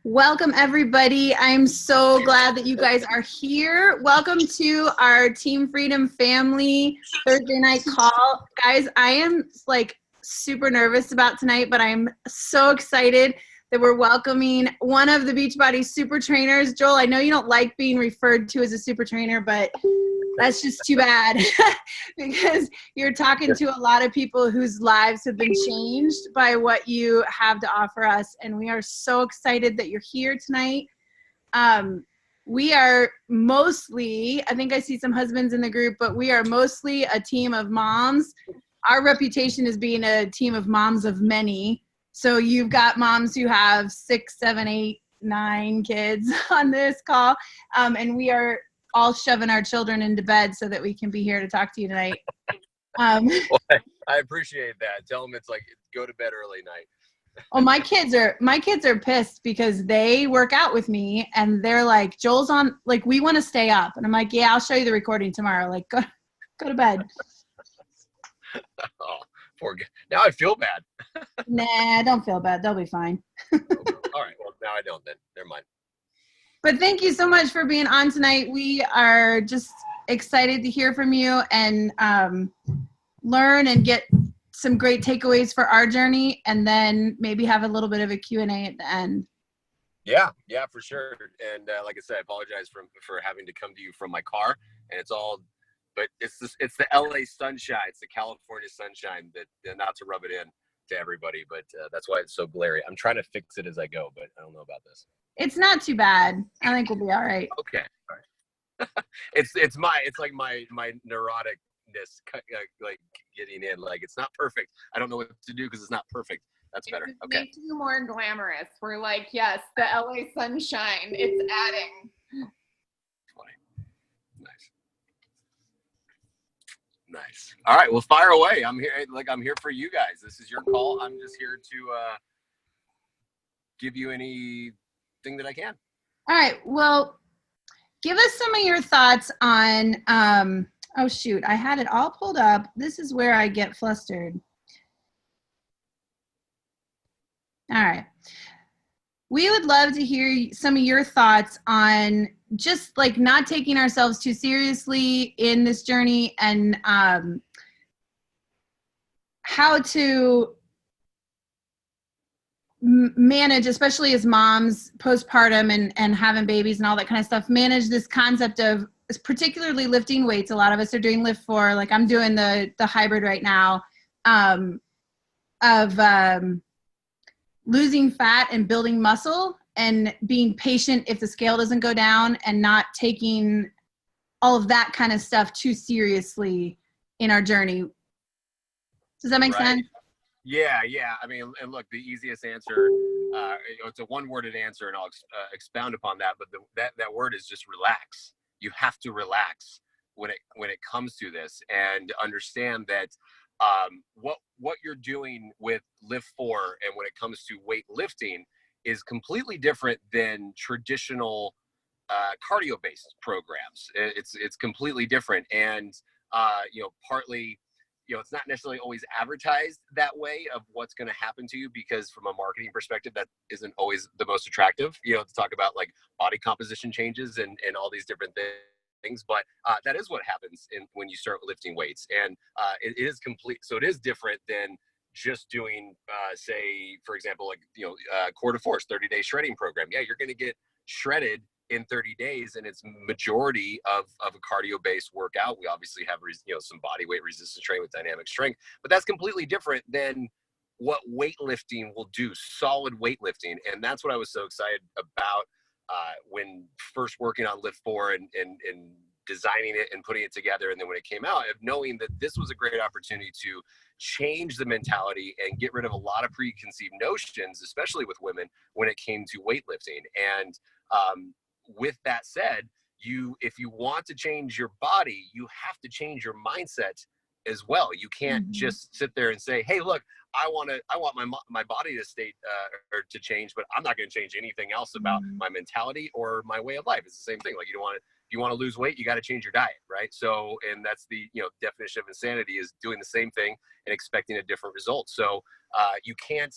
Welcome, everybody. I'm so glad that you guys are here. Welcome to our Team Freedom family Thursday night call. Guys, I am like super nervous about tonight, but I'm so excited that we're welcoming one of the Beachbody super trainers. Joel, I know you don't like being referred to as a super trainer, but that's just too bad because you're talking to a lot of people whose lives have been changed by what you have to offer us. And we are so excited that you're here tonight. We are mostly, I think I see some husbands in the group, but we are mostly a team of moms. Our reputation is being a team of moms of many. So you've got moms who have 6, 7, 8, 9 kids on this call. And we are all shoving our children into bed so that we can be here to talk to you tonight. Well, I appreciate that. Tell them it's like go to bed early night. Oh, my kids are pissed because they work out with me and they're like, Joel's on, like, we want to stay up. And I'm like, yeah, I'll show you the recording tomorrow. Like, go to bed. Oh, poor guy. Now I feel bad. Nah, don't feel bad. They'll be fine. All right. Well, now I don't then. Never mind. But thank you so much for being on tonight. We are just excited to hear from you and learn and get some great takeaways for our journey, and then maybe have a little bit of a Q&A at the end. Yeah, for sure. And like I said, I apologize for having to come to you from my car. And it's all, but it's the LA sunshine. It's the California sunshine that not to rub it in to everybody, but that's why it's so glary. I'm trying to fix it as I go, but I don't know about this. It's not too bad. I think we'll be all right. Okay. All right. it's like my neuroticness like getting in. Like, it's not perfect. I don't know what to do because it's not perfect. That's better. It Okay. makes you more glamorous. We're like, yes, the LA sunshine. It's adding. Funny. Nice. All right. Well, fire away. I'm here. Like, I'm here for you guys. This is your call. I'm just here to give you anything that I can. All right. Well, give us some of your thoughts on, oh shoot, I had it all pulled up. This is where I get flustered. All right. We would love to hear some of your thoughts on just like not taking ourselves too seriously in this journey, and how to manage, especially as moms, postpartum and having babies and all that kind of stuff, manage this concept of particularly lifting weights. A lot of us are doing Lift 4, like I'm doing the hybrid right now, of losing fat and building muscle, and being patient if the scale doesn't go down, and not taking all of that kind of stuff too seriously in our journey. Does that make sense? Yeah. I mean, and look, the easiest answer, it's a one-worded answer, and I'll expound upon that. But that word is just relax. You have to relax when it comes to this, and understand that what you're doing with Lift 4 and when it comes to weightlifting is completely different than traditional cardio-based programs. It's completely different, and partly, it's not necessarily always advertised that way of what's going to happen to you, because from a marketing perspective, that isn't always the most attractive, to talk about like body composition changes and all these different things. But that is what happens when you start lifting weights. And it is complete. So it is different than just doing, say, for example, like, Core to Force 30-day shredding program. Yeah, you're going to get shredded in 30 days, and it's majority of a cardio-based workout. We obviously have some body weight resistance training with dynamic strength, but that's completely different than what weightlifting will do, solid weightlifting. And that's what I was so excited about when first working on Lift 4 and designing it and putting it together. And then when it came out, of knowing that this was a great opportunity to change the mentality and get rid of a lot of preconceived notions, especially with women, when it came to weightlifting. And with that said, if you want to change your body, you have to change your mindset as well. You can't just sit there and say, hey, look, I want my body to stay or to change, but I'm not going to change anything else about my mentality or my way of life. It's the same thing. Like, if you want to lose weight, you got to change your diet, right? So, and that's the definition of insanity, is doing the same thing and expecting a different result. So you can't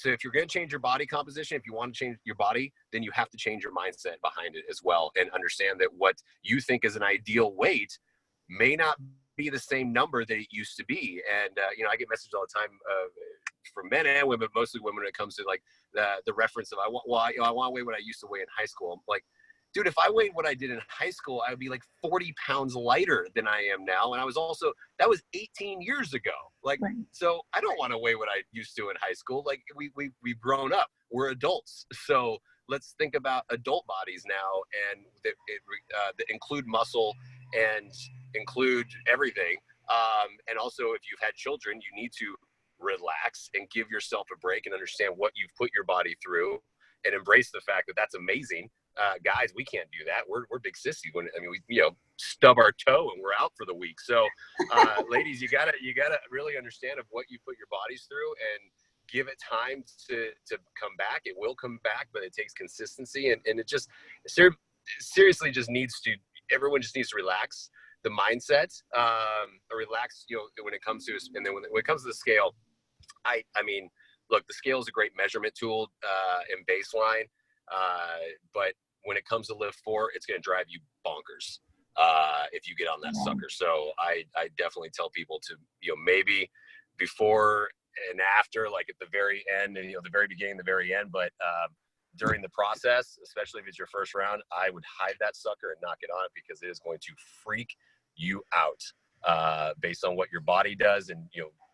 So if you're going to change your body composition, if you want to change your body, then you have to change your mindset behind it as well, and understand that what you think is an ideal weight may not be the same number that it used to be. And I get messages all the time from men and women, mostly women, when it comes to like the reference of I want to weigh what I used to weigh in high school. I'm like, dude, if I weighed what I did in high school, I would be like 40 pounds lighter than I am now. And that was 18 years ago. Like, right. So I don't want to weigh what I used to in high school. Like we've grown up, we're adults. So let's think about adult bodies now, and that include muscle and include everything. And also if you've had children, you need to relax and give yourself a break and understand what you've put your body through and embrace the fact that that's amazing. Guys, we can't do that. We're big sissies. We stub our toe and we're out for the week. So, ladies, you gotta really understand of what you put your bodies through and give it time to come back. It will come back, but it takes consistency, and it just seriously just everyone just needs to relax the mindset, or relax, when it comes to, and then when it comes to the scale, I mean, look, the scale is a great measurement tool and baseline. But when it comes to lift 4, it's going to drive you bonkers if you get on that sucker. So I definitely tell people to, maybe before and after, like at the very end, and the very beginning, the very end, but during the process, especially if it's your first round, I would hide that sucker and knock it on it, because it is going to freak you out based on what your body does, and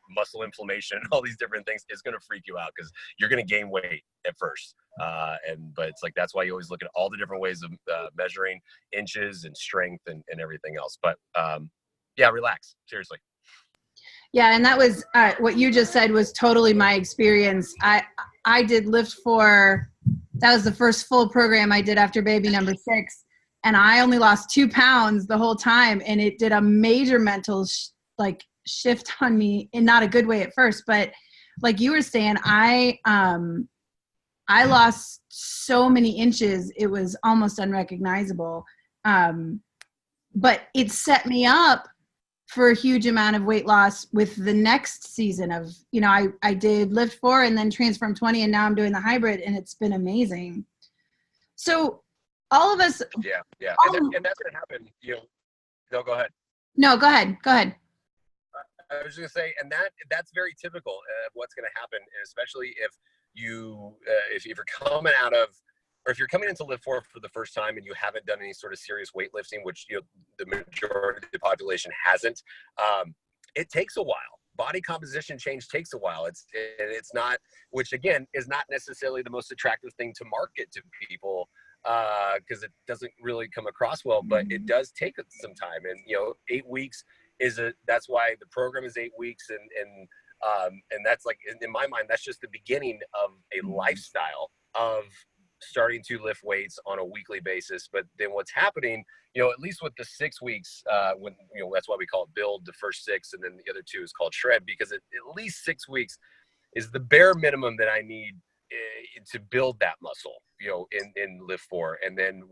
muscle inflammation and all these different things is going to freak you out, because you're going to gain weight at first. But it's like, that's why you always look at all the different ways of measuring inches and strength and everything else. But relax, seriously. Yeah. And that was what you just said was totally my experience. I did lift 4. That was the first full program I did after baby number 6. And I only lost 2 pounds the whole time. And it did a major mental shift on me, in not a good way at first, but like you were saying, I lost so many inches, it was almost unrecognizable. But it set me up for a huge amount of weight loss with the next season of, I did lift 4 and then transform 20, and now I'm doing the hybrid, and it's been amazing. So all of us. Yeah. And that's going to happen. No, go ahead. No, go ahead. I was going to say, and that's very typical of what's going to happen, and especially if you're coming out of, or if you're coming into lift 4 for the first time and you haven't done any sort of serious weightlifting, which the majority of the population hasn't. It takes a while. Body composition change takes a while. It's not, which again is not necessarily the most attractive thing to market to people, because it doesn't really come across well. But it does take some time, and 8 weeks that's why the program is 8 weeks, and that's like, in my mind, that's just the beginning of a lifestyle of starting to lift weights on a weekly basis. But then what's happening, at least with the 6 weeks, when that's why we call it build, the first 6, and then the other 2 is called shred, because at least 6 weeks is the bare minimum that I need to build that muscle, in lift 4. And then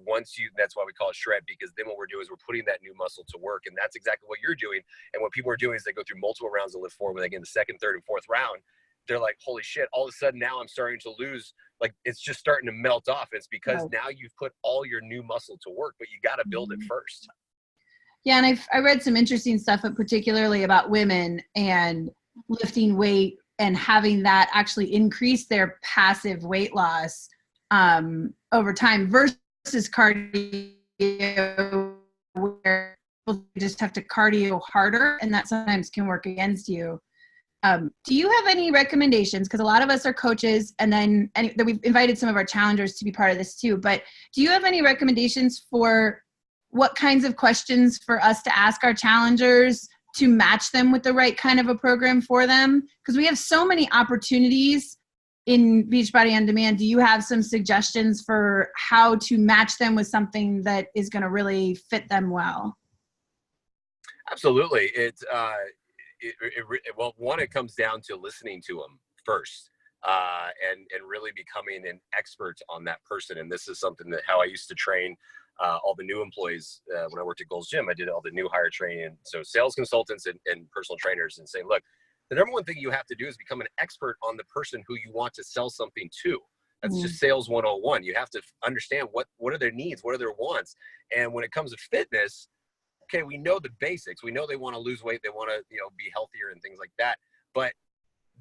that's why we call it shred, because then what we're doing is we're putting that new muscle to work. And that's exactly what you're doing. And what people are doing is they go through multiple rounds of lift 4. When they get in the second, third, and fourth round, they're like, holy shit, all of a sudden now I'm starting to lose, like it's just starting to melt off. It's because now you've put all your new muscle to work, but you got to build it first. Yeah. And I read some interesting stuff, particularly about women and lifting weight and having that actually increase their passive weight loss over time versus cardio, where people just have to cardio harder, and that sometimes can work against you. Do you have any recommendations? Because a lot of us are coaches, and then we've invited some of our challengers to be part of this too. But do you have any recommendations for what kinds of questions for us to ask our challengers to match them with the right kind of a program for them? Because we have so many opportunities in Beachbody On Demand. Do you have some suggestions for how to match them with something that is going to really fit them well? Absolutely. Well, one, it comes down to listening to them first, and really becoming an expert on that person. And this is something that how I used to train all the new employees when I worked at Gold's Gym. I did all the new hire training, so sales consultants and personal trainers, and saying, look, the number one thing you have to do is become an expert on the person who you want to sell something to. That's just Mm. sales 101. You have to understand what are their needs, what are their wants. And when it comes to fitness, okay, we know the basics. We know they want to lose weight, they want to, be healthier and things like that. But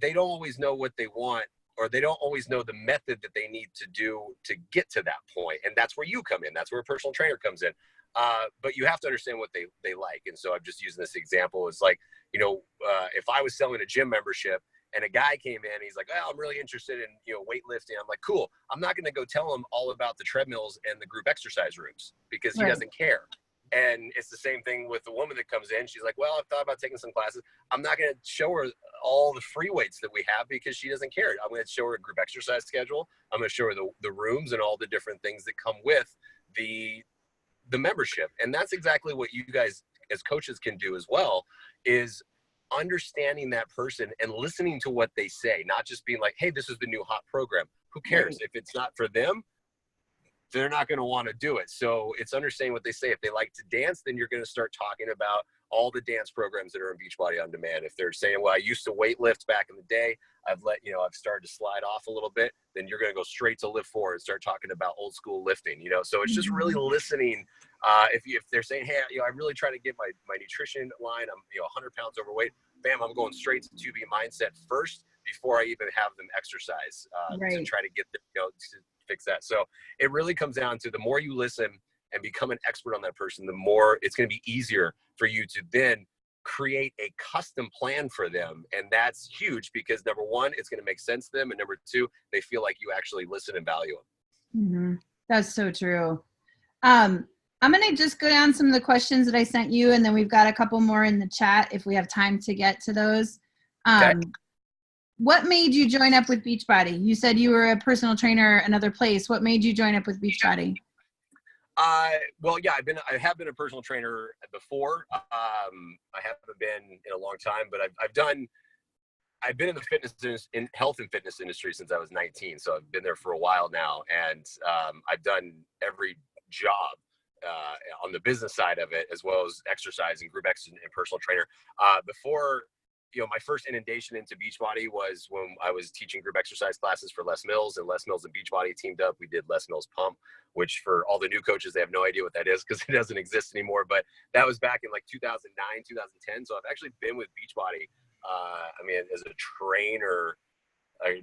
they don't always know what they want, or they don't always know the method that they need to do to get to that point. And that's where you come in. That's where a personal trainer comes in. But you have to understand what they like. And so I'm just using this example. It's like, if I was selling a gym membership and a guy came in, he's like, oh, I'm really interested in, weightlifting. I'm like, cool. I'm not going to go tell him all about the treadmills and the group exercise rooms because he Right. doesn't care. And it's the same thing with the woman that comes in. She's like, well, I've thought about taking some classes. I'm not going to show her all the free weights that we have because she doesn't care. I'm going to show her a group exercise schedule. I'm going to show her the rooms and all the different things that come with the membership. And that's exactly what you guys as coaches can do as well, is understanding that person and listening to what they say, not just being like, hey, this is the new hot program. Who cares? If it's not for them, they're not going to want to do it. So it's understanding what they say. If they like to dance, then you're going to start talking about all the dance programs that are in Beachbody On Demand. If they're saying, well, I used to weight lift back in the day, I've started to slide off a little bit, then you're going to go straight to Lift 4 and start talking about old school lifting, So it's just really listening. If they're saying, hey, I really try to get my nutrition line, I'm, 100 pounds overweight, bam, I'm going straight to 2B mindset first before I even have them exercise to try to get them, to fix that. So it really comes down to the more you listen and become an expert on that person, the more it's going to be easier for you to then create a custom plan for them. And that's huge because number one, it's going to make sense to them. And number two, they feel like you actually listen and value them. Mm-hmm. That's so true. I'm going to just go down some of the questions that I sent you, and then we've got a couple more in the chat if we have time to get to those. Okay. What made you join up with Beachbody? You said you were a personal trainer another place. What made you join up with Beachbody? Well, yeah, I have been a personal trainer before. I haven't been in a long time, but I've been in the health and fitness industry since I was 19. So I've been there for a while now, and I've done every job on the business side of it, as well as exercise and group exercise and personal trainer. Before, my first inundation into Beachbody was when I was teaching group exercise classes for Les Mills, and Les Mills and Beachbody teamed up. We did Les Mills Pump, which for all the new coaches, they have no idea what that is because it doesn't exist anymore. But that was back in like 2009, 2010. So I've actually been with Beachbody, as a trainer,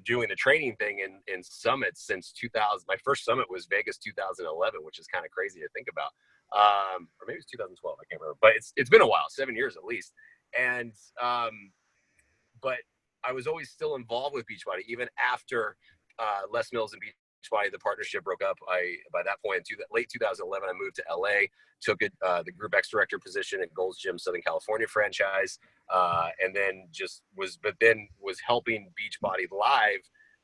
doing the training thing in summits since 2000. My first summit was Vegas 2011, which is kind of crazy to think about. Or maybe it's 2012. I can't remember, but it's been a while, 7 years at least. And, but I was always still involved with Beachbody, even after Les Mills and Beachbody, the partnership broke up. By that point, in late 2011, I moved to LA, took the Group X Director position at Gold's Gym Southern California franchise, and then was helping Beachbody Live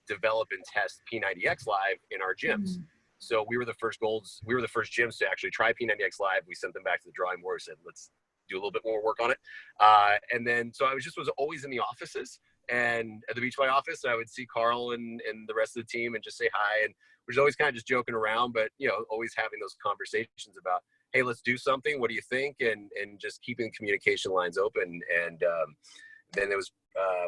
develop and test P90X Live in our gyms. So we were the first gyms to actually try P90X Live. We sent them back to the drawing board, said, let's do a little bit more work on it. And then, so I was always in the offices, and at the Beachbody office, I would see Carl and the rest of the team and just say hi. And we're just always kind of just joking around, but, always having those conversations about, hey, let's do something. What do you think? And just keeping communication lines open. And then there was,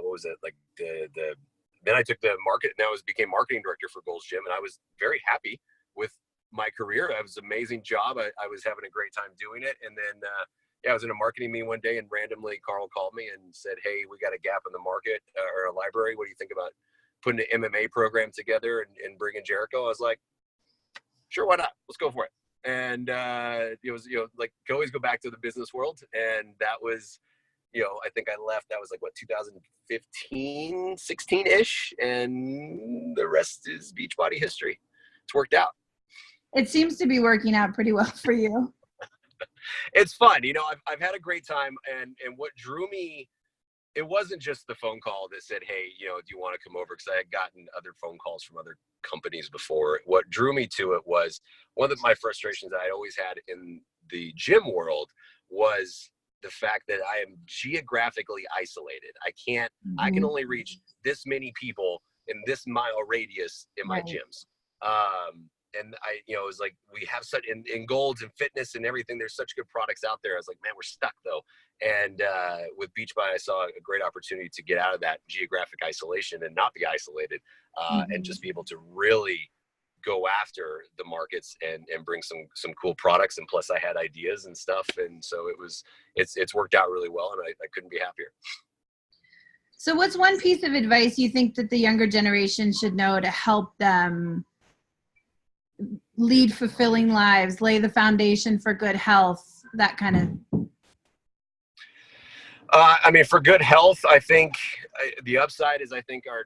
what was it? Like then I took the market, and I became marketing director for Gold's Gym. And I was very happy with my career. It was an amazing job. I was having a great time doing it. And then, I was in a marketing meeting one day, and randomly Carl called me and said, hey, we got a gap in the market or a library. What do you think about putting an MMA program together and bringing Jericho? I was like, sure, why not? Let's go for it. And it was, like, always go back to the business world. And that was, I think I left, that was like, 2015, 16-ish. And the rest is Beachbody history. It's worked out. It seems to be working out pretty well for you. It's fun. I've had a great time. And what drew me, it wasn't just the phone call that said, hey, do you want to come over? Because I had gotten other phone calls from other companies before. What drew me to it was one of my frustrations that I always had in the gym world was the fact that I am geographically isolated. I can only reach this many people in this mile radius in my gyms. it was like, we have such in golds and fitness and everything. There's such good products out there. I was like, man, we're stuck though. And with Beachbody, I saw a great opportunity to get out of that geographic isolation and not be isolated, and just be able to really go after the markets and bring some cool products. And plus I had ideas and stuff. And so it's worked out really well, and I couldn't be happier. So what's one piece of advice you think that the younger generation should know to help them lead fulfilling lives, lay the foundation for good health, that kind of? I mean, for good health, I think the upside is, I think our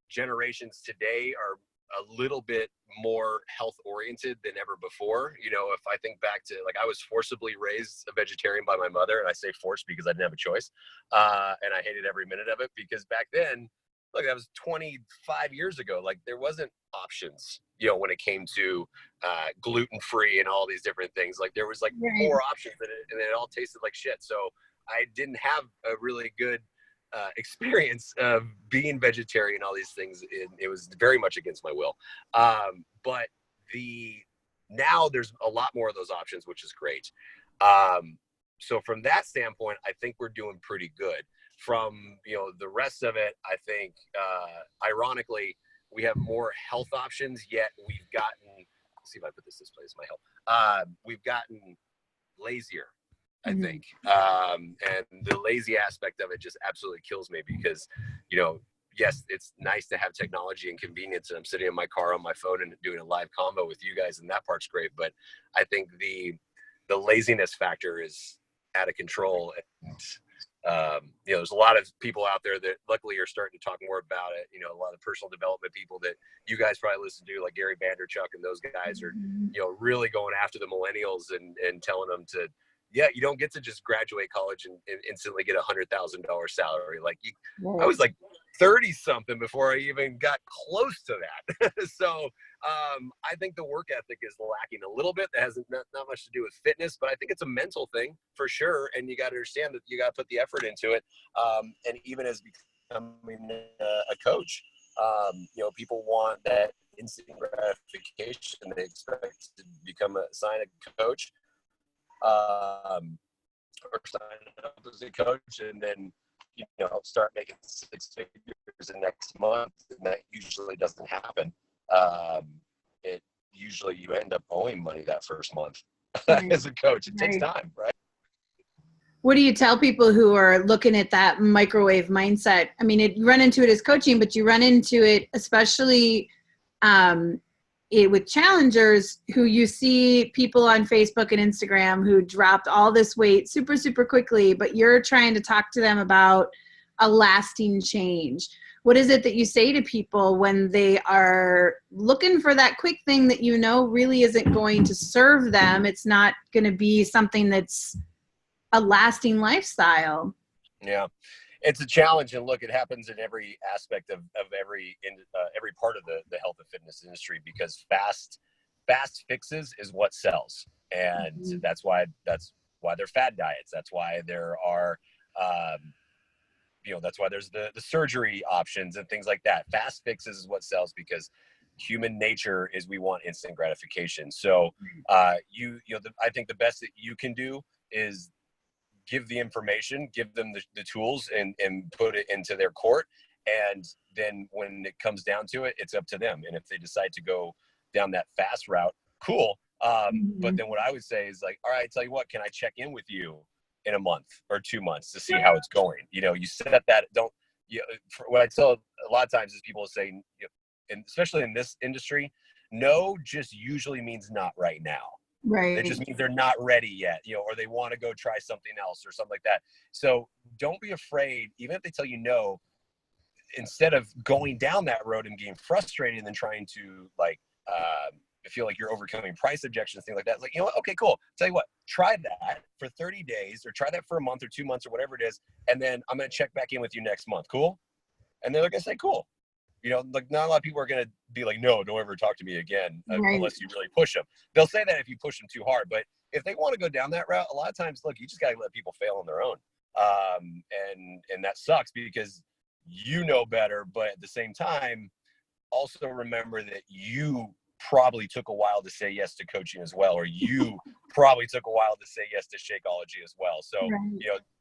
generations today are a little bit more health oriented than ever before. You know, if I think back to, like, I was forcibly raised a vegetarian by my mother, and I say forced because I didn't have a choice. And I hated every minute of it, because back then, look, that was 25 years ago. Like, there wasn't options, you know, when it came to gluten-free and all these different things. Like, there was like four options, and it all tasted like shit. So I didn't have a really good experience of being vegetarian, all these things. It was very much against my will. But now there's a lot more of those options, which is great. So from that standpoint, I think we're doing pretty good. From, you know, the rest of it, I think, ironically, we have more health options, yet we've gotten, let's see if I put this way, is my help. We've gotten lazier, I think. And the lazy aspect of it just absolutely kills me, because, you know, yes, it's nice to have technology and convenience, and I'm sitting in my car on my phone and doing a live combo with you guys, and that part's great. But I think the laziness factor is out of control. And, you know, there's a lot of people out there that luckily are starting to talk more about it. You know, a lot of personal development people that you guys probably listen to, like Gary Vanderchuck, and those guys are, you know, really going after the millennials and telling them to, yeah, you don't get to just graduate college and instantly get $100,000 salary. Like, I was like 30 something before I even got close to that. So I think the work ethic is lacking a little bit. That has not much to do with fitness, but I think it's a mental thing for sure. And you got to understand that you got to put the effort into it. And even as becoming a coach, you know, people want that instant gratification. They expect to sign a coach, or sign up as a coach, and then, you know, start making 6 figures the next month. And that usually doesn't happen. It usually, you end up owing money that first month as a coach. It takes time, right? What do you tell people who are looking at that microwave mindset? I mean, you run into it as coaching, but you run into it especially with challengers, who you see people on Facebook and Instagram who dropped all this weight super, super quickly, but you're trying to talk to them about a lasting change. What is it that you say to people when they are looking for that quick thing that, you know, really isn't going to serve them? It's not going to be something that's a lasting lifestyle. Yeah. It's a challenge, and look, it happens in every aspect of every part of the health and fitness industry, because fast fixes is what sells, and that's why they're fad diets. That's why there are, you know, that's why there's the surgery options and things like that. Fast fixes is what sells, because human nature is we want instant gratification. So, I think the best that you can do is give the information, give them the tools, and put it into their court. And then when it comes down to it, it's up to them. And if they decide to go down that fast route, cool. But then what I would say is, like, all right, tell you what, can I check in with you in a month or 2 months to see how it's going? You know, you set that, what I tell a lot of times is, people say, you know, and especially in this industry, no just usually means not right now. Right. It just means they're not ready yet, you know, or they want to go try something else or something like that. So don't be afraid, even if they tell you no, instead of going down that road and getting frustrated and then trying to, like, feel like you're overcoming price objections, things like that. It's like, you know what? Okay, cool. Tell you what, try that for 30 days or try that for a month or 2 months or whatever it is. And then I'm going to check back in with you next month. Cool. And they're going to say, cool. You know, like, not a lot of people are going to be like, no, don't ever talk to me again, unless you really push them. They'll say that if you push them too hard. But if they want to go down that route, a lot of times, look, you just got to let people fail on their own. And that sucks, because you know better. But at the same time, also remember that you probably took a while to say yes to coaching as well, or you probably took a while to say yes to Shakeology as well. So,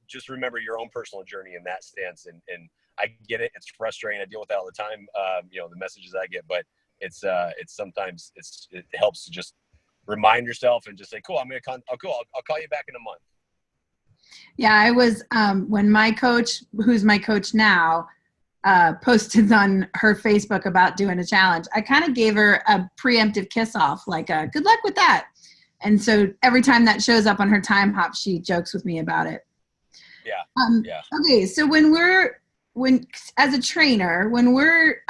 just remember your own personal journey in that stance. And I get it. It's frustrating. I deal with that all the time. The messages I get, but it's sometimes it helps to just remind yourself and just say, cool, I'll call you back in a month. Yeah. I was, when my coach, who's my coach now, posted on her Facebook about doing a challenge, I kind of gave her a preemptive kiss off, like good luck with that. And so every time that shows up on her time hop, she jokes with me about it. Yeah. Okay. So as a trainer, when we're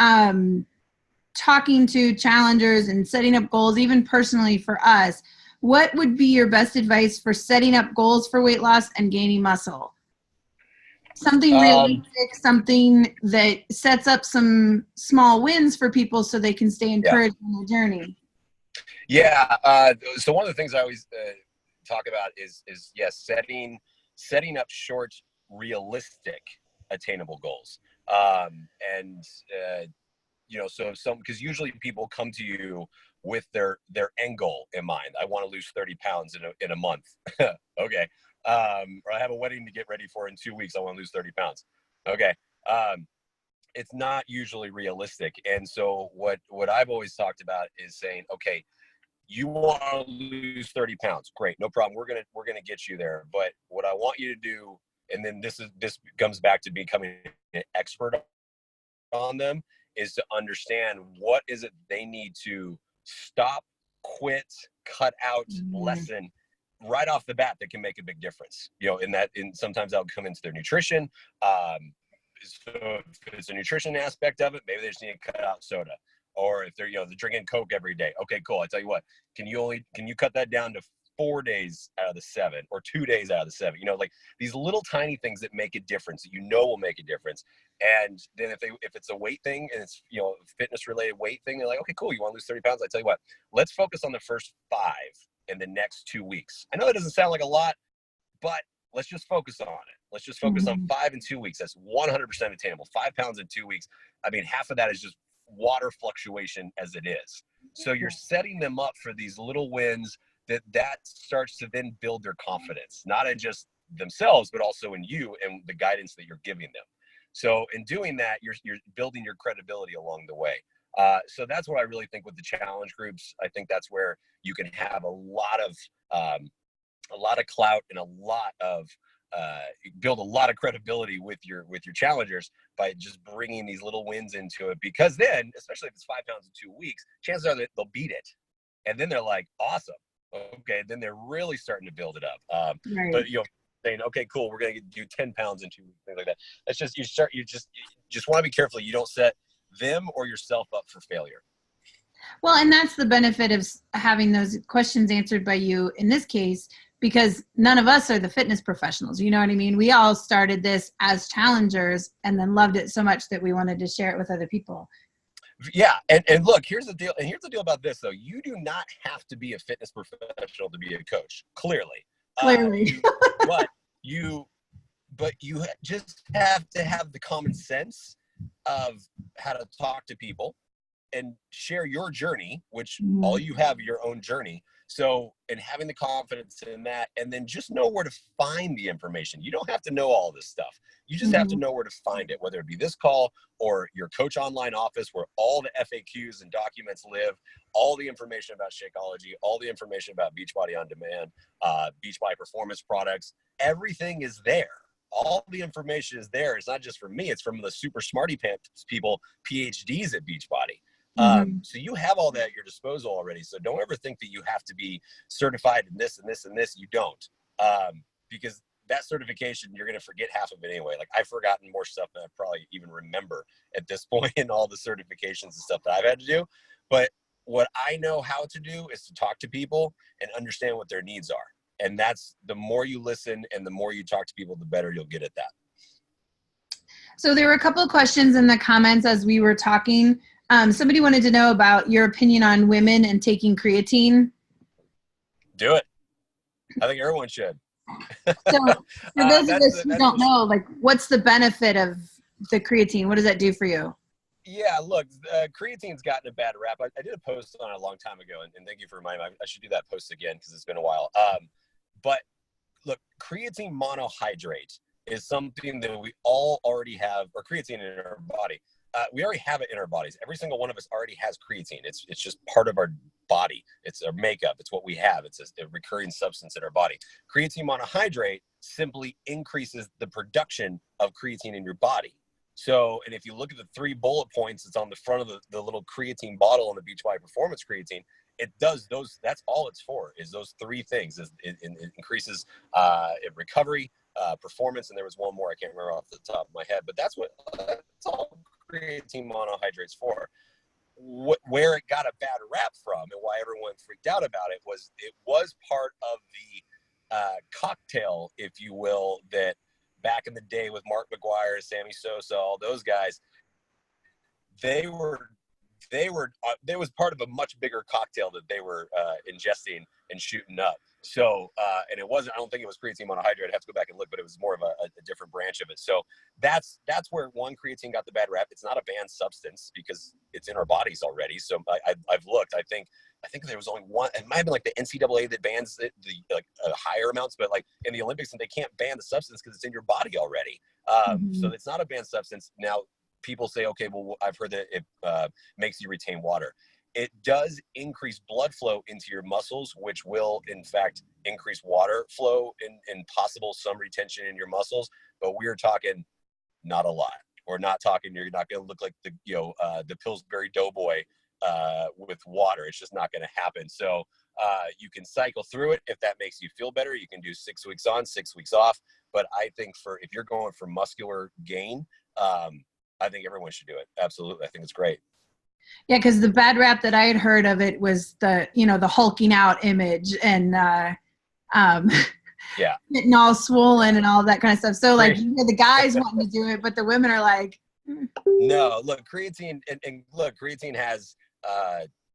talking to challengers and setting up goals, even personally for us, what would be your best advice for setting up goals for weight loss and gaining muscle? Something realistic, something that sets up some small wins for people so they can stay encouraged on their journey. Yeah. So one of the things I always talk about is setting up short, realistic, attainable goals. Because usually people come to you with their end goal in mind. I want to lose 30 pounds in a month. Okay. Or I have a wedding to get ready for in 2 weeks. I want to lose 30 pounds. Okay. It's not usually realistic. And so what I've always talked about is saying, okay, you want to lose 30 pounds. Great. No problem. We're going to get you there. But what I want you to do, and then this comes back to becoming an expert on them, is to understand what is it they need to stop, quit, cut out, lessen right off the bat that can make a big difference. Sometimes that'll come into their nutrition. So if it's a nutrition aspect of it, maybe they just need to cut out soda. Or if they're drinking Coke every day. Okay, cool. I tell you what, can you cut that down to 4 days out of the 7 or 2 days out of the 7? Like these little tiny things that make a difference that will make a difference. And then if it's a weight thing and it's fitness related weight thing, they're like, okay, cool, you want to lose 30 pounds? I tell you what, let's focus on the first 5 in the next 2 weeks. I know that doesn't sound like a lot, but let's just focus on it. Let's just focus on 5 in 2 weeks. That's 100% attainable. 5 pounds in 2 weeks. I mean, half of that is just water fluctuation as it is. So you're setting them up for these little wins that starts to then build their confidence, not in just themselves, but also in you and the guidance that you're giving them. So in doing that, you're building your credibility along the way. So that's what I really think with the challenge groups. I think that's where you can have a lot of clout and build a lot of credibility with your challengers by just bringing these little wins into it. Because then, especially if it's 5 pounds in 2 weeks, chances are that they'll beat it, and then they're like, awesome. Okay, then they're really starting to build it up. Right. But saying, okay, cool, we're gonna do 10 pounds in 2 weeks, things like that. That's just you just want to be careful you don't set them or yourself up for failure. Well, and that's the benefit of having those questions answered by you in this case, because none of us are the fitness professionals. You know what I mean? We all started this as challengers and then loved it so much that we wanted to share it with other people. Yeah. And look, here's the deal. And here's the deal about this, though. You do not have to be a fitness professional to be a coach. Clearly. But you just have to have the common sense of how to talk to people and share your journey, which all you have your own journey. So, and having the confidence in that, and then just know where to find the information. You don't have to know all this stuff. You just have to know where to find it, whether it be this call or your coach online office where all the FAQs and documents live, all the information about Shakeology, all the information about Beachbody On Demand, Beachbody Performance products, everything is there. All the information is there. It's not just from me. It's from the super smarty pants people, PhDs at Beachbody. So you have all that at your disposal already. So don't ever think that you have to be certified in this and this and this. You don't, because that certification, you're going to forget half of it anyway. Like I've forgotten more stuff than I probably even remember at this point in all the certifications and stuff that I've had to do. But what I know how to do is to talk to people and understand what their needs are. And that's the more you listen and the more you talk to people, the better you'll get at that. So there were a couple of questions in the comments as we were talking. Somebody wanted to know about your opinion on women and taking creatine. Do it. I think everyone should. So for those of us who don't know, like, what's the benefit of the creatine? What does that do for you? Yeah, look, creatine's gotten a bad rap. I did a post on it a long time ago, and thank you for reminding me. I should do that post again because it's been a while. But look, creatine monohydrate is something that we all already have, or creatine in our body. We already have it in our bodies. Every single one of us already has creatine. It's just part of our body. It's our makeup. It's what we have. It's a recurring substance in our body. Creatine monohydrate simply increases the production of creatine in your body. So, and if you look at the 3 bullet points, it's on the front of the little creatine bottle on the Beachbody Performance Creatine. It does those. That's all it's for, is those 3 things. It increases recovery, performance, and there was one more I can't remember off the top of my head, but that's all creatine monohydrates for. Where it got a bad rap from and why everyone freaked out about it was part of the cocktail, if you will, that back in the day with Mark McGuire, Sammy Sosa, all those guys, they was part of a much bigger cocktail that they were ingesting and shooting up. So, and it wasn't, I don't think it was creatine monohydrate. I'd have to go back and look, but it was more of a different branch of it. So that's where creatine got the bad rap. It's not a banned substance because it's in our bodies already. So I've looked, I think there was only one, it might've been like the NCAA that bans it, higher amounts, but like in the Olympics, and they can't ban the substance because it's in your body already. So it's not a banned substance. Now, people say, okay, well, I've heard that it makes you retain water. It does increase blood flow into your muscles, which will, in fact, increase water flow and possible some retention in your muscles. But we're talking not a lot. We're not talking, you're not going to look like the Pillsbury Doughboy with water. It's just not going to happen. So you can cycle through it. If that makes you feel better, you can do 6 weeks on, 6 weeks off. But I think if you're going for muscular gain, I think everyone should do it. Absolutely. I think it's great. Yeah, because the bad rap that I had heard of it was the hulking out image and yeah, getting all swollen and all that kind of stuff. So like you hear the guys wanting to do it, but the women are like, No, look, creatine and look, creatine has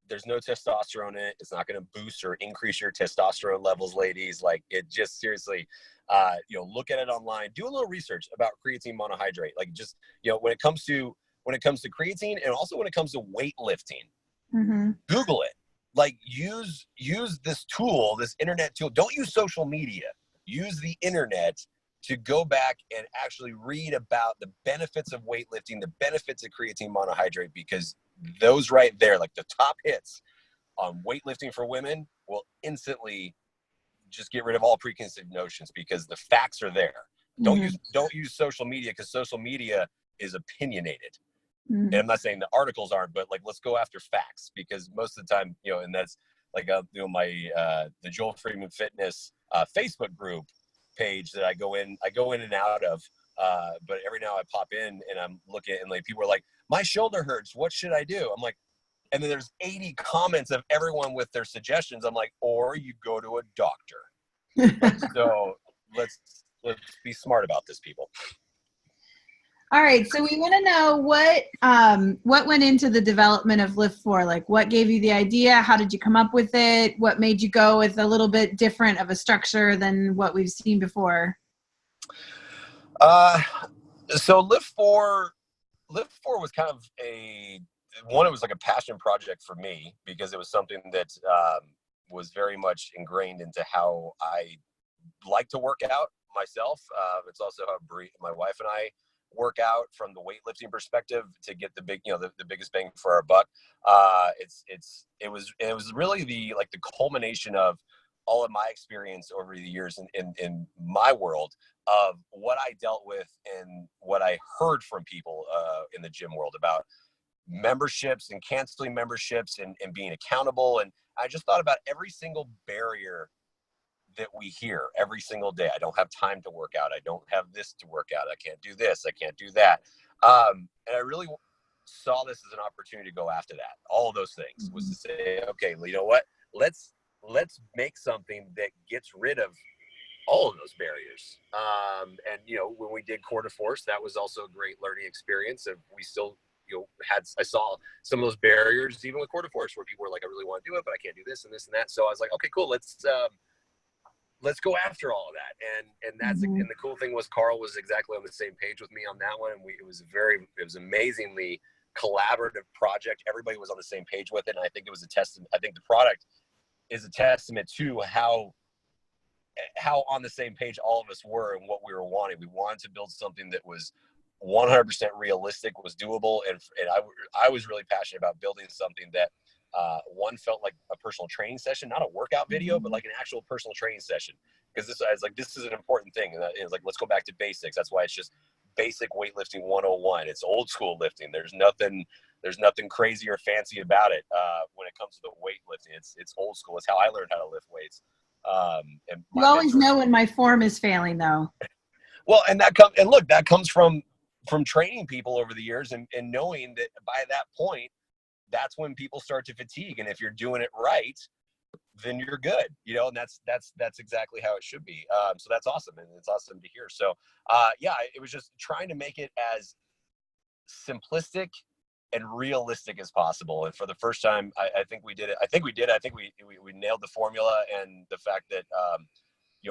there's no testosterone in it. It's not going to boost or increase your testosterone levels, ladies. Like, it just seriously, look at it online, do a little research about creatine monohydrate. Like, just, when it comes to creatine, and also when it comes to weightlifting, Google it. Like, use this tool, this internet tool. Don't use social media. Use the internet to go back and actually read about the benefits of weightlifting, the benefits of creatine monohydrate, because those right there, like the top hits on weightlifting for women, will instantly just get rid of all preconceived notions, because the facts are there. Don't use social media, because social media is opinionated. And I'm not saying the articles aren't, but like, let's go after facts, because most of the time, and that's like, my, the Joel Freeman Fitness Facebook group page that I go in and out of, but every now I pop in and I'm looking, and like, people are like, my shoulder hurts, what should I do? I'm like, and then there's 80 comments of everyone with their suggestions. I'm like, or you go to a doctor. So let's be smart about this, people. All right, so we want to know what went into the development of Lift 4. Like, what gave you the idea? How did you come up with it? What made you go with a little bit different of a structure than what we've seen before? So Lift 4 was kind of it was like a passion project for me, because it was something that was very much ingrained into how I like to work out myself. It's also how my wife and I work out, from the weightlifting perspective, to get the big, the biggest bang for our buck. It was really the culmination of all of my experience over the years in my world, of what I dealt with and what I heard from people in the gym world about memberships and canceling memberships and being accountable. And I just thought about every single barrier that we hear every single day. I don't have time to work out. I don't have this to work out. I can't do this. I can't do that. And I really saw this as an opportunity to go after that. All of those things was to say, okay, well, you know what? Let's make something that gets rid of all of those barriers. And when we did Core de Force, that was also a great learning experience. And we still, I saw some of those barriers even with Core de Force, where people were like, I really want to do it, but I can't do this and this and that. So I was like, okay, cool. Let's go after all of that. And that's, and the cool thing was Carl was exactly on the same page with me on that one. And it was amazingly collaborative project. Everybody was on the same page with it. And I think it was a testament. I think the product is a testament to how on the same page all of us were and what we were wanting. We wanted to build something that was 100% realistic, was doable. And I was really passionate about building something that one felt like a personal training session, not a workout video, but like an actual personal training session. Because this is an important thing. And it's like, let's go back to basics. That's why it's just basic weightlifting 101. It's old school lifting. There's nothing crazy or fancy about it when it comes to the weightlifting. It's old school. It's how I learned how to lift weights. And you always know when my form is failing, though. Well, and that comes from training people over the years and knowing that by that point, that's when people start to fatigue. And if you're doing it right, then you're good, and that's exactly how it should be. So that's awesome. And it's awesome to hear. So, it was just trying to make it as simplistic and realistic as possible. And for the first time, I think we did it. I think we nailed the formula, and the fact that,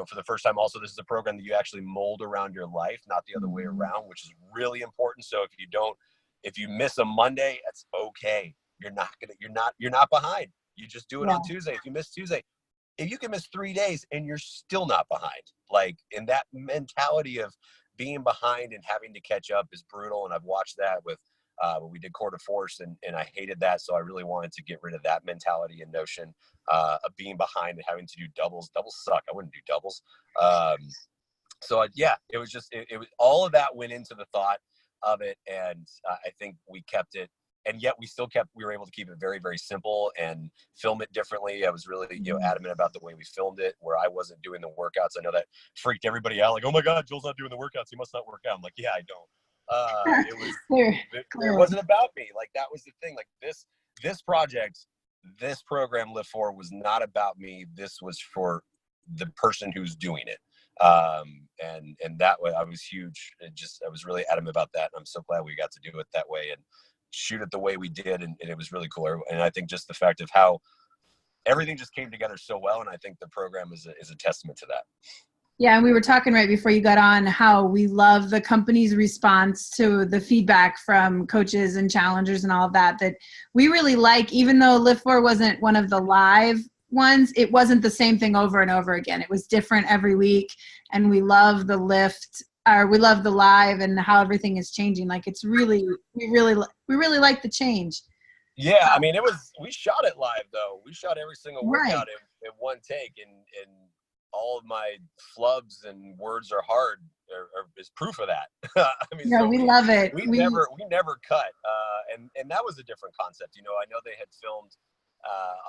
for the first time also, this is a program that you actually mold around your life, not the other way around, which is really important. So if you miss a Monday, that's okay. You're not behind. You just do it on Tuesday. If you miss Tuesday, if you can miss 3 days and you're still not behind, like, in that mentality of being behind and having to catch up is brutal. And I've watched that with, when we did quarter force, and I hated that. So I really wanted to get rid of that mentality and notion of being behind and having to do doubles. Doubles suck. I wouldn't do doubles. It was just, it was all of that went into the thought of it. And I think we kept it. And yet we were able to keep it very, very simple and film it differently. I was really, adamant about the way we filmed it, where I wasn't doing the workouts. I know that freaked everybody out. Like, oh my God, Joel's not doing the workouts. He must not work out. I'm like, yeah, I don't. It wasn't about me. Like, that was the thing. Like, this project, this program, Lift 4, was not about me. This was for the person who's doing it. And that way I was huge. I was really adamant about that. And I'm so glad we got to do it that way and shoot it the way we did. And it was really cool. And I think just the fact of how everything just came together so well. And I think the program is a testament to that. Yeah, and we were talking right before you got on how we love the company's response to the feedback from coaches and challengers and all of that we really like. Even though Lift 4 wasn't one of the live ones, it wasn't the same thing over and over again. It was different every week, and we love the we love the live and how everything is changing. Like, it's really, we really like the change. Yeah, I mean, we shot it live though. We shot every single workout in one take, and all of my flubs and words are hard is proof of that. I mean, we love it. We never cut, and that was a different concept. I know they had filmed.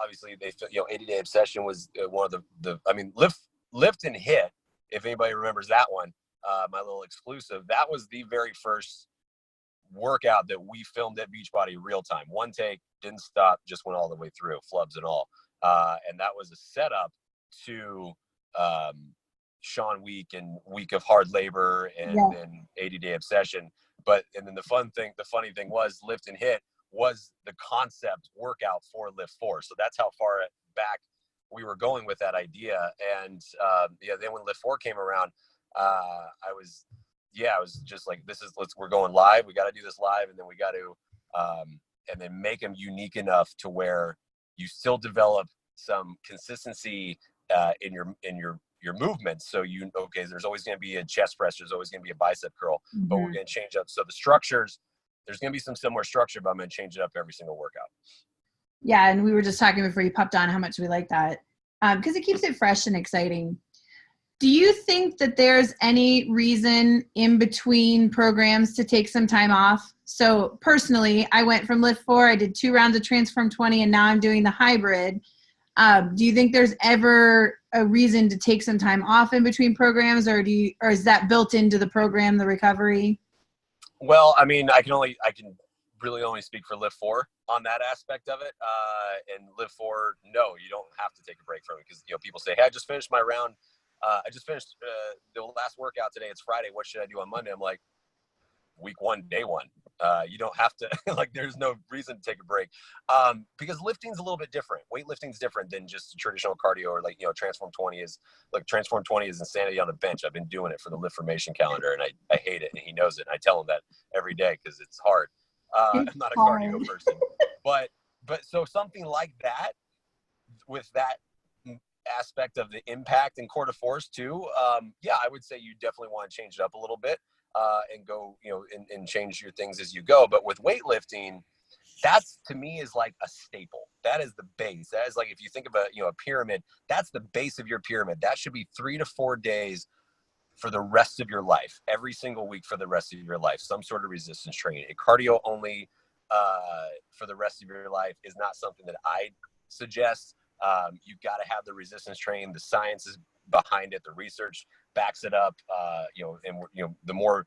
Obviously, 80-Day Obsession was one of the. I mean, lift and hit. If anybody remembers that one, my little exclusive. That was the very first workout that we filmed at Beachbody real time. One take, didn't stop, just went all the way through, flubs and all. And that was a setup to Sean Week and Week of Hard Labor and then 80-Day Obsession. And then the funny thing was Lift and Hit was the concept workout for Lift 4. So that's how far back we were going with that idea. And then when Lift 4 came around, I was just like, we're going live. We got to do this live. And then we got to, and then make them unique enough to where you still develop some consistency, in your movements. So there's always going to be a chest press. There's always going to be a bicep curl, but we're going to change up. So the structures, there's going to be some similar structure, but I'm going to change it up every single workout. Yeah. And we were just talking before you popped on how much we like that. Because it keeps it fresh and exciting. Do you think that there's any reason in between programs to take some time off? So personally, I went from Lift 4, I did 2 rounds of Transform 20, and now I'm doing the hybrid. Do you think there's ever a reason to take some time off in between programs, or is that built into the program, the recovery? Well, I mean, I can really only speak for Lift 4 on that aspect of it. And Lift 4, no, you don't have to take a break from it, because people say, hey, I just finished my round. I just finished the last workout today. It's Friday. What should I do on Monday? I'm like, week 1, day 1. You don't have to, there's no reason to take a break. Because lifting's a little bit different. Weightlifting's different than just traditional cardio, or Transform 20 is, Transform 20 is insanity on the bench. I've been doing it for the Lift Formation calendar, and I hate it, and he knows it. And I tell him that every day because it's hard. I'm not a cardio person, but so something like that, with that aspect of the impact and core de force too. Yeah, I would say you definitely want to change it up a little bit, and go, and change your things as you go. But with weightlifting, that's, to me, is like a staple. That is the base. That is like, if you think of a pyramid, that's the base of your pyramid. That should be 3 to 4 days for the rest of your life, every single week for the rest of your life, some sort of resistance training. A cardio only for the rest of your life is not something that I suggest. You've got to have the resistance training. The science is behind it. The research backs it up. The more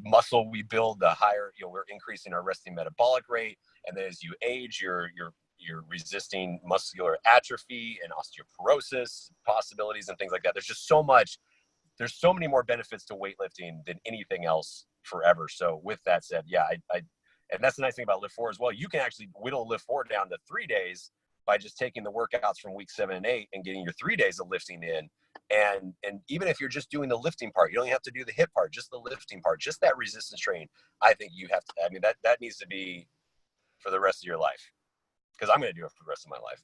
muscle we build, the higher, we're increasing our resting metabolic rate. And then as you age, you're resisting muscular atrophy and osteoporosis possibilities and things like that. There's so many more benefits to weightlifting than anything else forever. So with that said, yeah, and that's the nice thing about Lift 4 as well. You can actually whittle Lift 4 down to 3 days by just taking the workouts from week 7 and 8 and getting your 3 days of lifting in. And even if you're just doing the lifting part, you don't have to do the hip part, just the lifting part, just that resistance training. I think you have to, that needs to be for the rest of your life, because I'm going to do it for the rest of my life.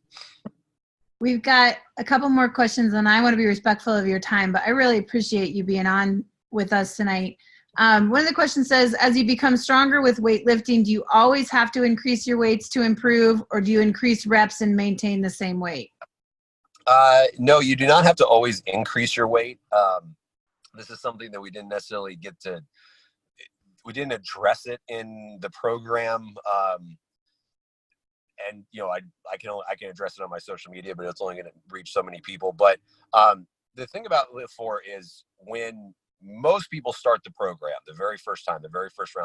We've got a couple more questions, and I want to be respectful of your time, but I really appreciate you being on with us tonight. One of the questions says, as you become stronger with weightlifting, do you always have to increase your weights to improve, or do you increase reps and maintain the same weight? No, you do not have to always increase your weight. This is something that we didn't necessarily we didn't address it in the program. And I can address it on my social media, but it's only going to reach so many people. But the thing about Lift 4 is, when most people start the program, the very first round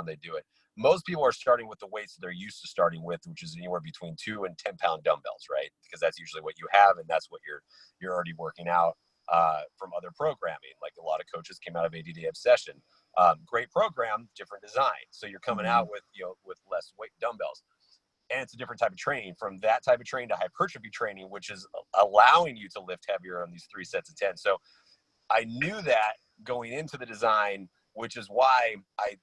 they do it, most people are starting with the weights that they're used to starting with, which is anywhere between 2 and 10-pound dumbbells, right? Because that's usually what you have, and that's what you're already working out from other programming. Like, a lot of coaches came out of ADD Obsession. Great program, different design. So you're coming out with less weight dumbbells. And it's a different type of training, from that type of training to hypertrophy training, which is allowing you to lift heavier on these 3 sets of 10. So I knew that going into the design, which is why I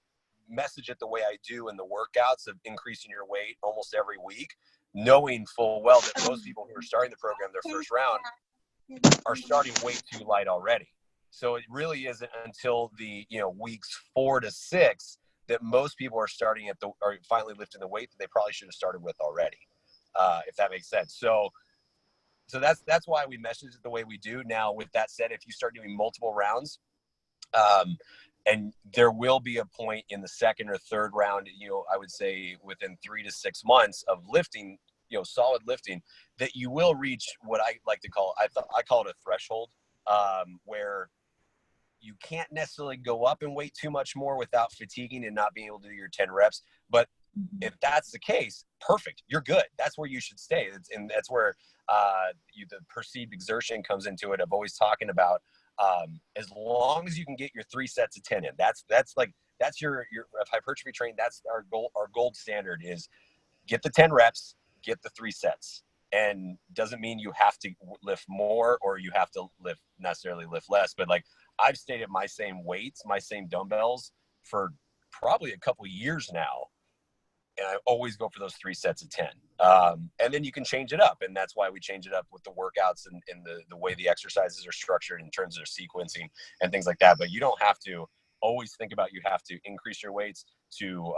message it the way I do in the workouts of increasing your weight almost every week, knowing full well that most people who are starting the program their first round are starting way too light already. So it really isn't until the weeks 4 to 6 that most people are starting are finally lifting the weight that they probably should have started with already, if that makes sense. So that's why we message it the way we do. Now, with that said, if you start doing multiple rounds, and there will be a point in the second or third round, I would say within 3 to 6 months of lifting, solid lifting, that you will reach what I like to call, I call it a threshold, where you can't necessarily go up and weight too much more without fatiguing and not being able to do your 10 reps. But if that's the case, perfect. You're good. That's where you should stay. And that's where the perceived exertion comes into it, of always talking about, as long as you can get your 3 sets of 10 in, that's your hypertrophy training. That's our goal. Our gold standard is get the 10 reps, get the 3 sets. And doesn't mean you have to lift more or you have to necessarily lift less. But like, I've stayed at my same weights, my same dumbbells for probably a couple years now. And I always go for those 3 sets of 10. And then you can change it up. And that's why we change it up with the workouts and the way the exercises are structured in terms of sequencing and things like that. But you don't have to always think about, you have to increase your weights to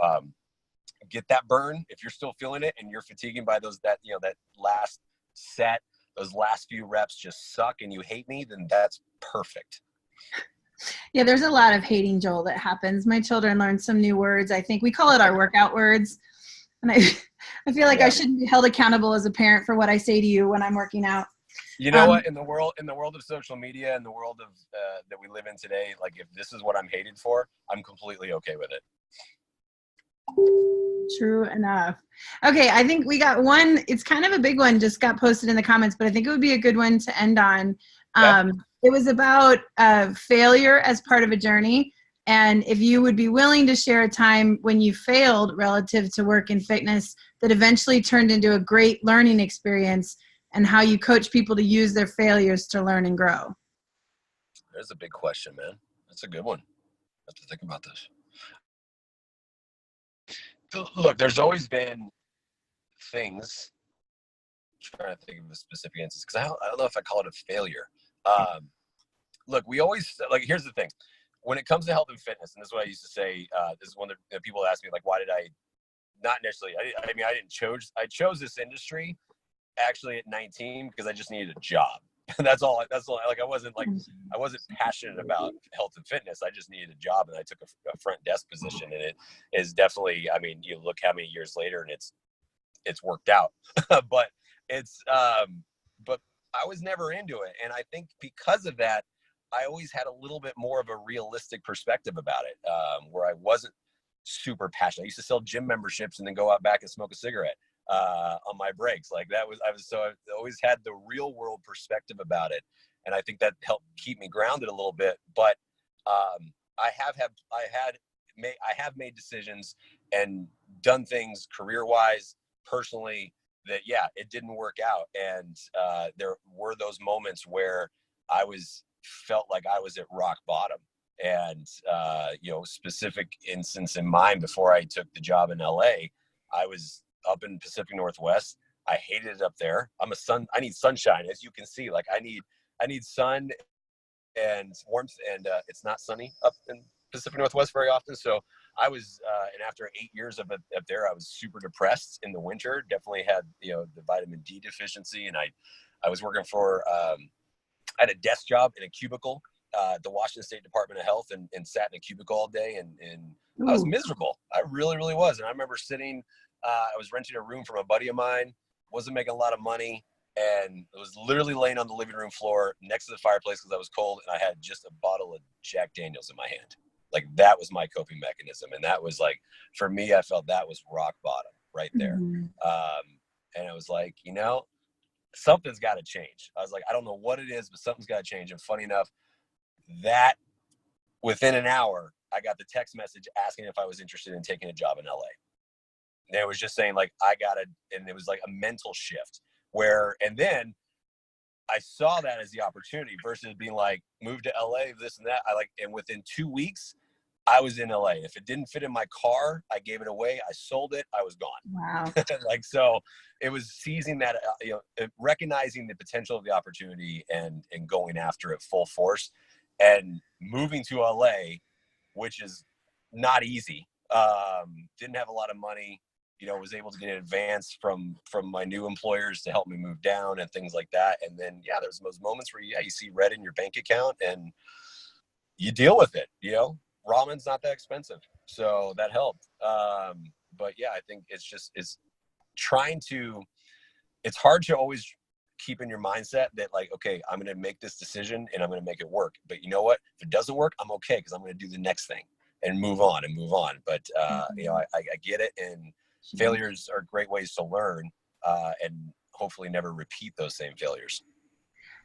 get that burn. If you're still feeling it and you're fatiguing by that last set, those last few reps just suck and you hate me, then that's perfect. Yeah, there's a lot of hating Joel that happens. My children learned some new words. I think we call it our workout words. And I feel like I shouldn't be held accountable as a parent for what I say to you when I'm working out. You know what? In the world of social media and the world of that we live in today, like, if this is what I'm hated for, I'm completely okay with it. True enough. Okay, I think we got one. It's kind of a big one, just got posted in the comments, but I think it would be a good one to end on. It was about failure as part of a journey, and if you would be willing to share a time when you failed relative to work and fitness that eventually turned into a great learning experience, and how you coach people to use their failures to learn and grow. There's a big question, man. That's a good one. I have to think about this. Look, there's always been things. I'm trying to think of the specific instances because I don't know if I call it a failure. Look, we always here's the thing. When it comes to health and fitness, and this is what I used to say. This is one that people ask me, like, why did I not necessarily? I chose this industry actually at 19 because I just needed a job. That's all. Like I wasn't passionate about health and fitness. I just needed a job, and I took a front desk position, and it is definitely. I mean, you look how many years later, and it's worked out. but but I was never into it, and I think because of that, I always had a little bit more of a realistic perspective about it, where I wasn't super passionate. I used to sell gym memberships and then go out back and smoke a cigarette on my breaks. Like I always had the real world perspective about it, and I think that helped keep me grounded a little bit. But I have made decisions and done things career wise, personally, that it didn't work out, and there were those moments where I felt like I was at rock bottom. And specific instance in mind, before I took the job in LA, I was up in Pacific Northwest. I hated it up there. I need sunshine, as you can see. Like I need sun and warmth, and it's not sunny up in Pacific Northwest very often. So I was, and after 8 years of it up there, I was super depressed in the winter. Definitely had the vitamin D deficiency, and I was working for I had a desk job in a cubicle at the Washington State Department of Health, and sat in a cubicle all day, and I was miserable. I really, really was. And I remember sitting. I was renting a room from a buddy of mine. Wasn't making a lot of money, and I was literally laying on the living room floor next to the fireplace because I was cold, and I had just a bottle of Jack Daniels in my hand. Like that was my coping mechanism, and that was like, for me, I felt that was rock bottom right there. And I was like, something's got to change. I was like, I don't know what it is, but something's got to change. And funny enough, that within an hour, I got the text message asking if I was interested in taking a job in LA. And it was just saying like, and it was like a mental shift and then I saw that as the opportunity versus being like, move to LA, this and that. And within 2 weeks, I was in LA. If it didn't fit in my car, I gave it away. I sold it. I was gone. Wow. So it was seizing that, recognizing the potential of the opportunity and going after it full force, and moving to LA, which is not easy. Didn't have a lot of money, was able to get an advance from my new employers to help me move down and things like that. And then, there's those moments where you see red in your bank account and you deal with it. Ramen's not that expensive, so that helped. But I think it's hard to always keep in your mindset that like, okay, I'm going to make this decision and I'm going to make it work. But you know what? If it doesn't work, I'm okay, because I'm going to do the next thing and move on. But I get it, and failures are great ways to learn, and hopefully never repeat those same failures.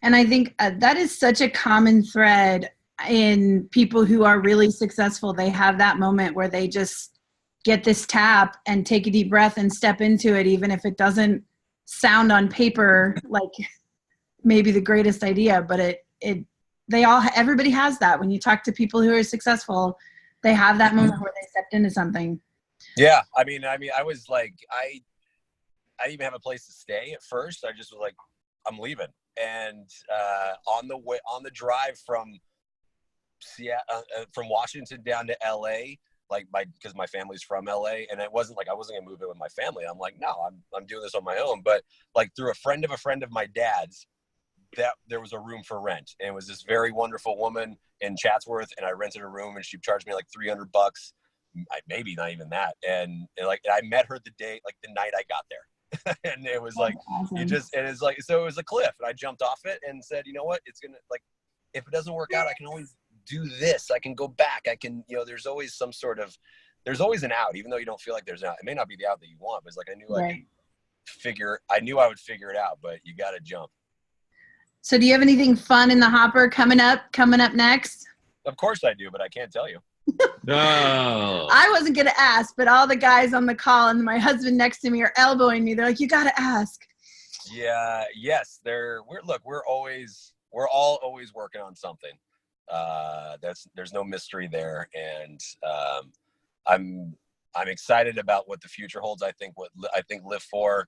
And I think that is such a common thread in people who are really successful. They have that moment where they just get this tap and take a deep breath and step into it, even if it doesn't sound on paper like maybe the greatest idea, but everybody has that. When you talk to people who are successful, they have that moment where they stepped into something. Yeah. I mean, I was like, I didn't even have a place to stay at first. I just was like, I'm leaving. And on the drive from Washington down to LA, because my family's from LA, and it wasn't like I wasn't gonna move in with my family. I'm like, no, I'm doing this on my own. But like through a friend of my dad's, that there was a room for rent, and it was this very wonderful woman in Chatsworth, and I rented a room, and she charged me like $300, maybe not even that. And I met her the night I got there. And it was like, awesome. So it was a cliff, and I jumped off it and said, you know what, it's gonna, like, if it doesn't work out, I can always do this. I can go back. I can, there's always there's always an out, even though you don't feel like there's an out. It may not be the out that you want, but it's like, I knew I knew I would figure it out, but you got to jump. So do you have anything fun in the hopper coming up next? Of course I do, but I can't tell you. No. I wasn't going to ask, but all the guys on the call and my husband next to me are elbowing me. They're like, you got to ask. Yeah. Yes. We're all always working on something. There's no mystery there. And I'm excited about what the future holds. I think Lift 4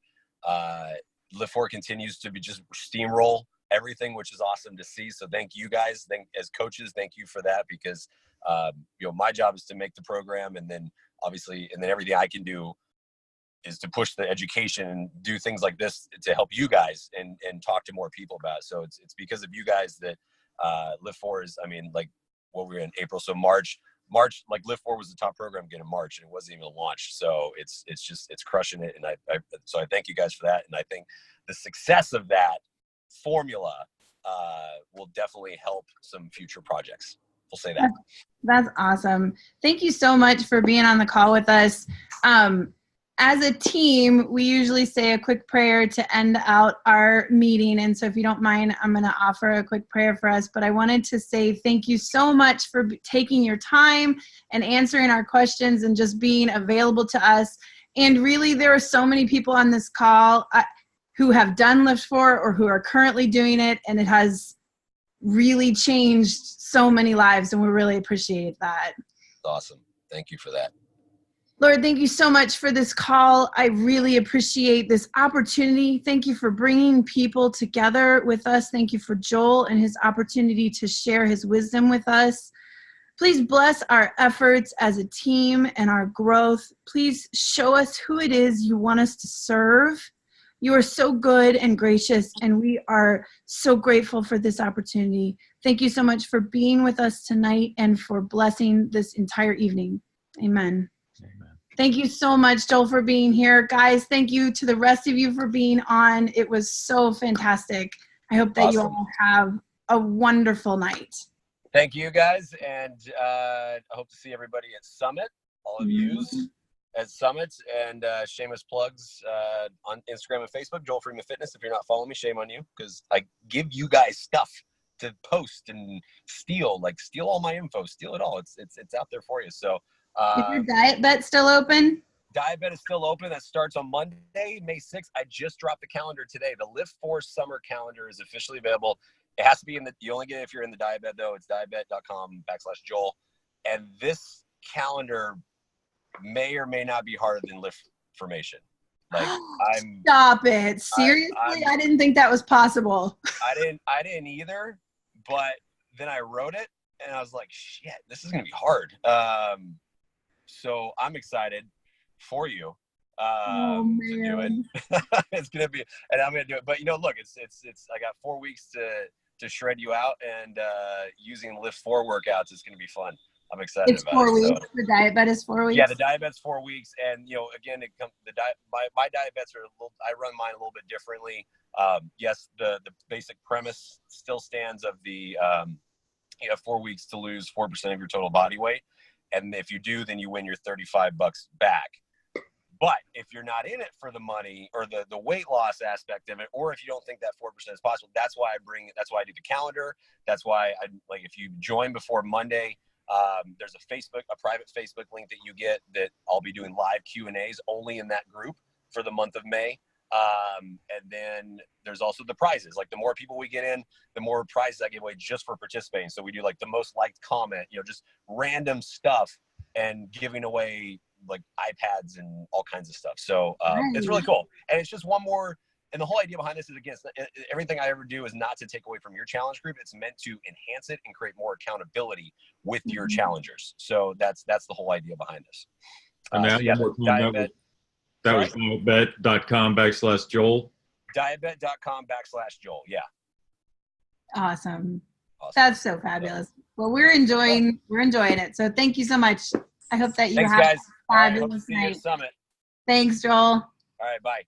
continues to be just steamroll everything, which is awesome to see. So thank you guys. As coaches, thank you for that, because my job is to make the program, and then everything I can do is to push the education and do things like this to help you guys and talk to more people about it. So it's because of you guys that Lift 4 is, what we're in April. So March, like Lift 4 was the top program again in March, and it wasn't even launched. So it's crushing it. And so I thank you guys for that. And I think the success of that formula will definitely help some future projects. We'll say that. That's awesome. Thank you so much for being on the call with us. As a team, we usually say a quick prayer to end out our meeting. And so if you don't mind, I'm going to offer a quick prayer for us. But I wanted to say thank you so much for taking your time and answering our questions and just being available to us. And really, there are so many people on this call who have done Lift 4 or who are currently doing it, and it has really changed so many lives, and we really appreciate that. Awesome. Thank you for that. Lord, thank you so much for this call. I really appreciate this opportunity. Thank you for bringing people together with us. Thank you for Joel and his opportunity to share his wisdom with us. Please bless our efforts as a team and our growth. Please show us who it is you want us to serve. You are so good and gracious, and we are so grateful for this opportunity. Thank you so much for being with us tonight and for blessing this entire evening. Amen. Amen. Thank you so much, Joel, for being here. Guys, thank you to the rest of you for being on. It was so fantastic. I hope that you all have a wonderful night. Thank you, guys, and I hope to see everybody at Summit, all of yous at Summit, and shameless plugs on Instagram and Facebook, Joel Freeman Fitness. If you're not following me, shame on you, because I give you guys stuff to post and steal all my info, steal it all. It's out there for you. So is your diet bet still open? Diet Bet is still open. That starts on Monday, May 6th. I just dropped the calendar today. The Lift 4 summer calendar is officially available. It has to be you only get it if you're in the Diet Bet, though. It's dietbet.com/Joel. And this calendar may or may not be harder than Lift Formation. Stop it. Seriously? I didn't think that was possible. I didn't either, but then I wrote it and I was like, shit, this is going to be hard. So I'm excited for you to do it. It's going to be, and I'm going to do it. But look, it's I got 4 weeks to shred you out, and using Lift 4 workouts is going to be fun. I'm excited about it. It's 4 weeks. So. The Diet Bet is 4 weeks. Yeah, the Diet Bet's 4 weeks, and again, my Diet Bets are I run mine a little bit differently. Yes, the basic premise still stands of the you have 4 weeks to lose 4% of your total body weight, and if you do, then you win your $35 back. But if you're not in it for the money or the weight loss aspect of it, or if you don't think that 4% is possible, that's why I do the calendar. That's why if you join before Monday. There's a private Facebook link that you get that I'll be doing live Q&As only in that group for the month of May. And then there's also the prizes. The more people we get in, the more prizes I give away just for participating. So we do the most liked comment, just random stuff, and giving away iPads and all kinds of stuff. So It's really cool. And it's just one more. And the whole idea behind this is, again, everything I ever do is not to take away from your challenge group. It's meant to enhance it and create more accountability with your challengers. So that's the whole idea behind this. And that was dietbet.com/Joel. Dietbet.com/Joel. Yeah. Awesome. That's so fabulous. Well, we're enjoying it. So thank you so much. I hope that you have guys. a fabulous night. Summit. Thanks, Joel. All right. Bye.